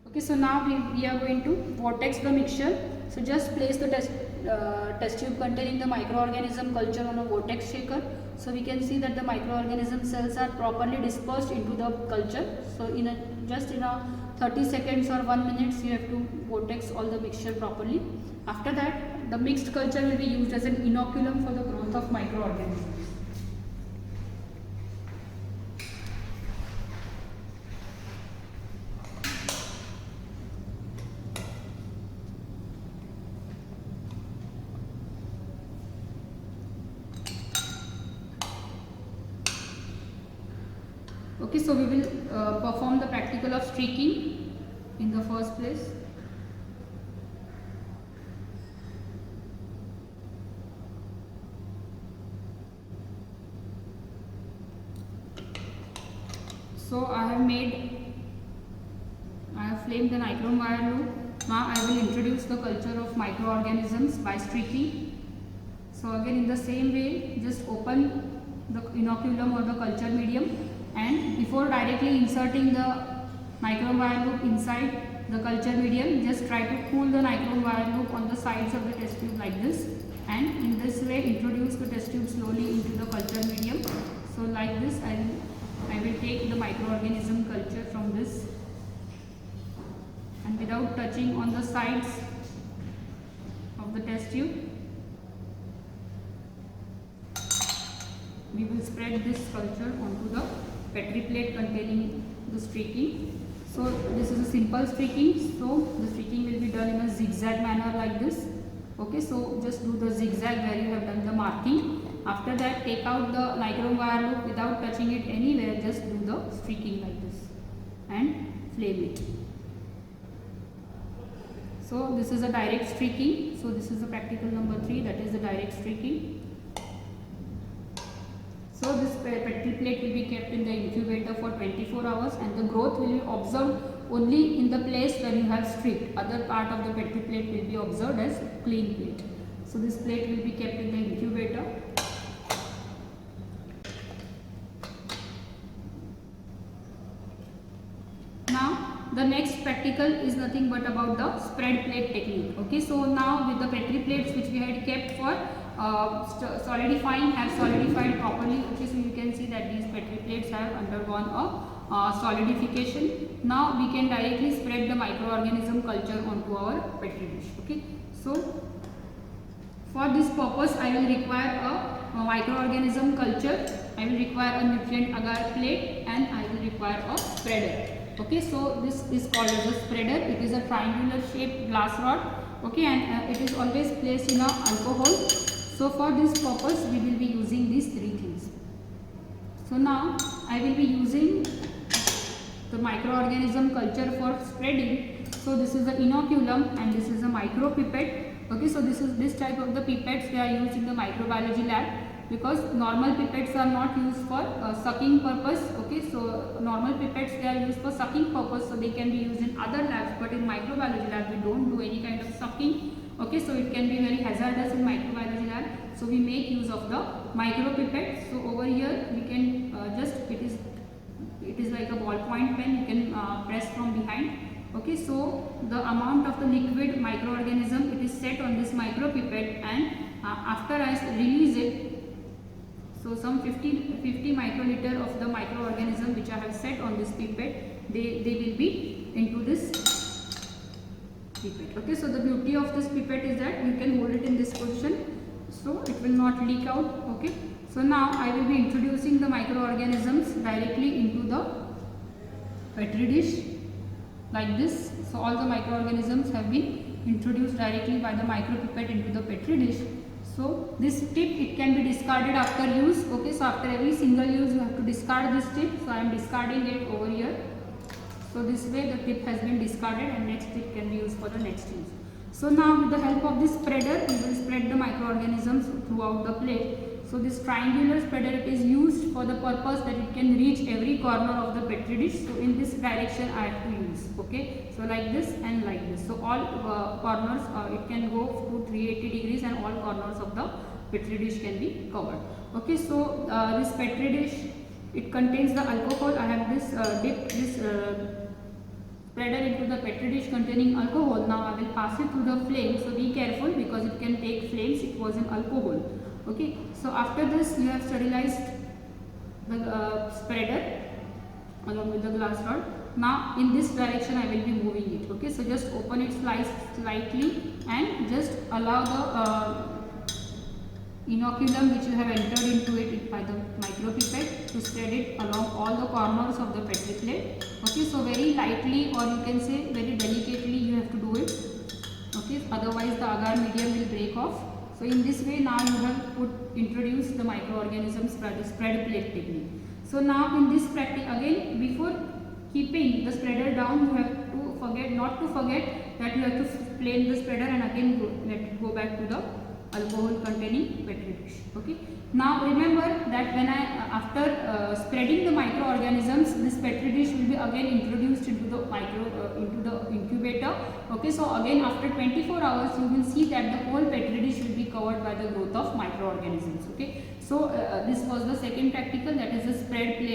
Okay, so now we are going to vortex the mixture. So just place the test tube containing the microorganism culture on a vortex shaker. So we can see that the microorganism cells are properly dispersed into the culture. So just in a 30 seconds or 1 minute you have to vortex all the mixture properly. After that the mixed culture will be used as an inoculum for the growth of microorganisms. Okay, so we will perform the practical of streaking in the first place. So I have flamed the nichrome wire loop. Now I will introduce the culture of microorganisms by streaking. So again in the same way, just open the inoculum or the culture medium, and before directly inserting the nichrome wire loop inside the culture medium, just try to cool the nichrome wire loop on the sides of the test tube like this, and in this way introduce the test tube slowly into the culture medium. So like this I will take the microorganism culture from this, and without touching on the sides of the test tube, we will spread this culture onto the Petri plate containing the streaking. So this is a simple streaking, so the streaking will be done in a zigzag manner like this. Okay, so just do the zigzag where you have done the marking. After that, take out the nichrome wire loop without touching it anywhere, just do the streaking like this and flame it. So this is a direct streaking. So this is the practical number 3, that is the direct streaking. So this Petri plate will be kept in the incubator for 24 hours, and the growth will be observed only in the place where you have streaked. Other part of the Petri plate will be observed as clean plate. So this plate will be kept in the incubator. Now the next practical is nothing but about the spread plate technique. Okay, so now with the Petri plates which we had kept for solidifying have solidified properly. Okay, so you can see that these Petri plates have undergone a solidification. Now we can directly spread the microorganism culture onto our Petri dish. Okay, so for this purpose I will require a microorganism culture, I will require a nutrient agar plate, and I will require a spreader. Okay, so this is called as a spreader. It is a triangular shaped glass rod. Okay, and it is always placed in a alcohol. So for this purpose we will be using these 3 things. So now I will be using the microorganism culture for spreading. So this is the inoculum and this is a micro pipette. Okay, so this type of the pipettes they are used in the microbiology lab, because normal pipettes are not used for sucking purpose. Okay, so normal pipettes they are used for sucking purpose, so they can be used in other labs, but in microbiology lab we don't do any kind of sucking. Okay, so it can be very hazardous in microbiology lab, so we make use of the micro pipette. So over here we can it is like a ballpoint pen, you can press from behind. Okay, so the amount of the liquid microorganism, it is set on this micro pipette, and after I release it, so some 50 microliter of the microorganism which I have set on this pipette, they will be into this pipette. Okay, so the beauty of this pipette is that you can hold it in this position, so it will not leak out. Okay, so now I will be introducing the microorganisms directly into the Petri dish like this. So all the microorganisms have been introduced directly by the micropipette into the Petri dish. So this tip, it can be discarded after use. Okay, so after every single use you have to discard this tip. So I am discarding it over here. So this way the tip has been discarded and next tip can be used for the next use. So now with the help of this spreader we will spread the microorganisms throughout the plate. So this triangular spreader, it is used for the purpose that it can reach every corner of the Petri dish. So in this direction I have to use. Okay, so like this and like this. So all corners it can go to 380 degrees and all corners of the Petri dish can be covered. Okay, so this Petri dish, it contains the alcohol. I have dipped this spreader into the petri dish containing alcohol. Now I will pass it through the flame, so be careful because it can take flames. It was an alcohol. Okay, so after this you have sterilized the spreader along with the glass rod. Now in this direction I will be moving it. Okay, so just open it slightly and just allow the inoculum which you have entered into it by the micropipette to spread it along all the corners of the petri plate. Okay, so very lightly, or you can say very delicately you have to do it. Okay, otherwise the agar medium will break off. So in this way now you have introduced the microorganisms spread plate technique. So now in this practice again, before keeping the spreader down, you have to not to forget that you have to plane the spreader and again let it go back to the alcohol containing petri dish. Okay, now remember that when after spreading the microorganisms, this petri dish will be again introduced into the incubator. Okay, so again after 24 hours you will see that the whole petri dish will be covered by the growth of microorganisms. Okay, so this was the second practical, that is the spread plate